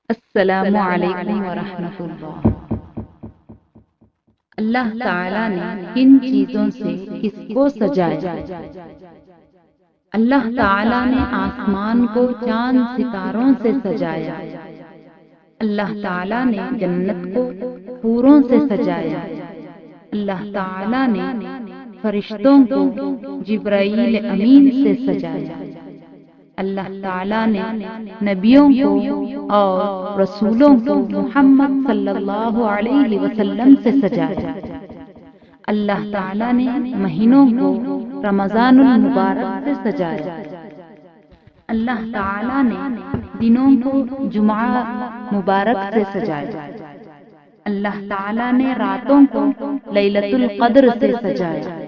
السلام علیکم ورحمۃ اللہ۔ اللہ تعالیٰ نے کن چیزوں سے کس کو سجایا؟ اللہ تعالیٰ نے آسمان کو چاند ستاروں سے سجایا۔ اللہ تعالیٰ نے جنت کو حوروں سے سجایا۔ اللہ تعالیٰ نے فرشتوں کو جبرائیل امین سے سجایا۔ اللہ تعالیٰ نے نبیوں کو اور رسولوں کو محمد صلی اللہ علیہ وسلم سے سجایا۔ اللہ تعالیٰ نے مہینوں کو رمضان المبارک سے سجایا۔ اللہ تعالیٰ نے دنوں کو جمعہ مبارک سے سجایا۔ اللہ تعالیٰ نے راتوں کو لیلۃ القدر سے سجایا۔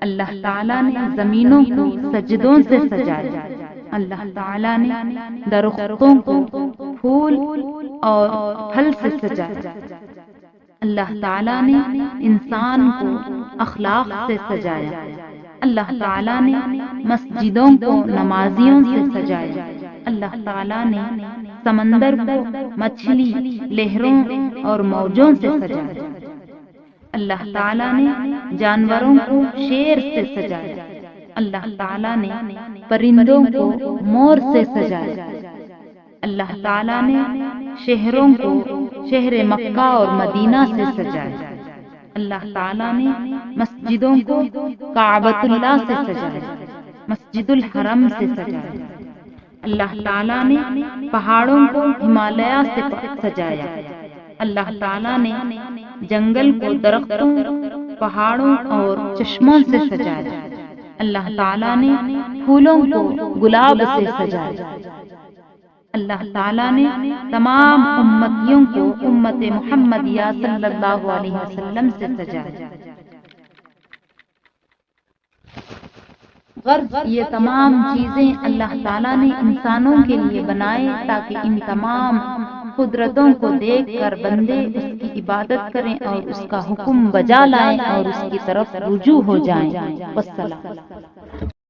اللہ تعالیٰ نے زمینوں کو سجدوں سے سجایا۔ اللہ تعالیٰ نے درختوں کو پھول اور پھل سے سجایا۔ اللہ تعالیٰ نے انسان کو اخلاق سے سجایا۔ اللہ تعالیٰ نے مسجدوں کو نمازیوں سے سجایا۔ اللہ تعالیٰ نے سمندر کو مچھلی، لہروں اور موجوں سے سجایا۔ اللہ تعالیٰ نے جانوروں کو شیر سے سجایا۔ اللہ تعالیٰ نے پرندوں کو مور سے سجایا۔ اللہ تعالیٰ نے شہروں کو شہر مکہ اور مدینہ سے سجایا۔ اللہ تعالیٰ نے مسجدوں کو کعبۃ اللہ سے سجایا، مسجد الحرم سے سجایا۔ اللہ تعالیٰ نے پہاڑوں کو ہمالیہ سے سجایا۔ اللہ تعالیٰ نے جنگل کو درختوں، پہاڑوں اور چشموں سے سجایا۔ اللہ تعالیٰ نے پھولوں کو گلاب سے سجایا۔ اللہ تعالیٰ نے تمام امتیوں کو امت محمدیہ صلی اللہ علیہ وسلم سے سجایا۔ غرض یہ تمام چیزیں اللہ تعالیٰ نے انسانوں کے لیے بنائے تاکہ ان تمام قدرتوں کو دیکھ کر بندے اس کی عبادت کریں اور اس کا حکم بجا لائیں اور اس کی طرف رجوع ہو جائیں۔ والسلام۔